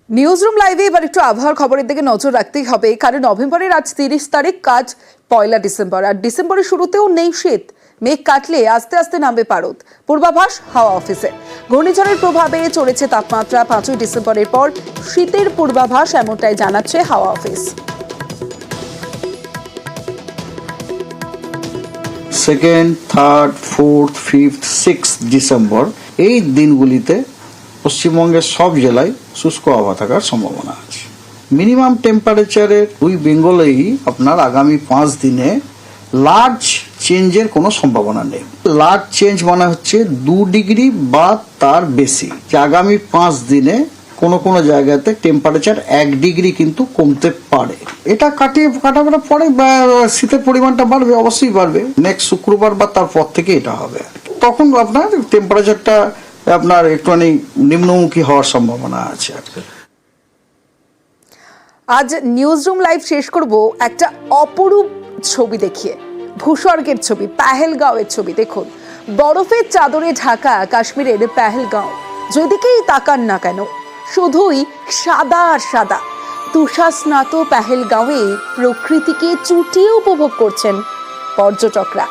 Newsroom লাইভে এবার একটু আবহাওয়ার খবরের দিকে নজর রাখতেই হবে, কারণ নভেম্বরের আজ 30 তারিখ, কাজ 1 ডিসেম্বর। আর ডিসেম্বরের শুরুতেও নেই শীত, মেঘ কাটলে আস্তে আস্তে নামবে পারদ। পূর্বাভাস হাওয়া অফিসে ঘূর্ণিঝড়ের প্রভাবে চলেছে তাপমাত্রা। 5 ডিসেম্বরের পর শীতের পূর্বাভাস, এমনটাই জানাচ্ছে হাওয়া office. Second, third, fourth, fifth, 6 December এই দিনগুলিতে পশ্চিমবঙ্গের সব জেলায় শুষ্ক আবহাওয়া থাকার সম্ভাবনা আছে। মিনিমাম টেম্পারেচারের দুই বেঙ্গলেই আপনার আগামী 5 দিনে লার্জ চেঞ্জের কোনো সম্ভাবনা নেই। লার্জ চেঞ্জ মানে হচ্ছে 2 ডিগ্রি বা তার বেশি, যে আগামী 5 দিনে কোনো জায়গাতে টেম্পারেচার 1 ডিগ্রি কিন্তু কমতে পারে। এটা কাটাবার পরে শীতের পরিমাণটা বাড়বে, অবশ্যই বাড়বে। নেক্সট শুক্রবার বা তারপর থেকে এটা হবে। তখন আপনার টেম্পারেচারটা আপনার একটুখানি নিম্নমুখী হওয়ার সম্ভাবনা আছে। আজ নিউজরুম লাইভ শেষ করব একটা অপরূপ ছবি দেখিয়ে, ভূস্বর্গের ছবি, পেহেলগাঁওয়ের ছবি। দেখুন, বরফের চাদরে ঢাকা কাশ্মীরের পেহেলগাঁও। যেদিকেই তাকান না কেন শুধুই সাদা আর সাদা। তুষারস্নাত পেহেলগাঁওয়ে প্রকৃতিকে চুটিয়ে উপভোগ করছেন পর্যটকরা।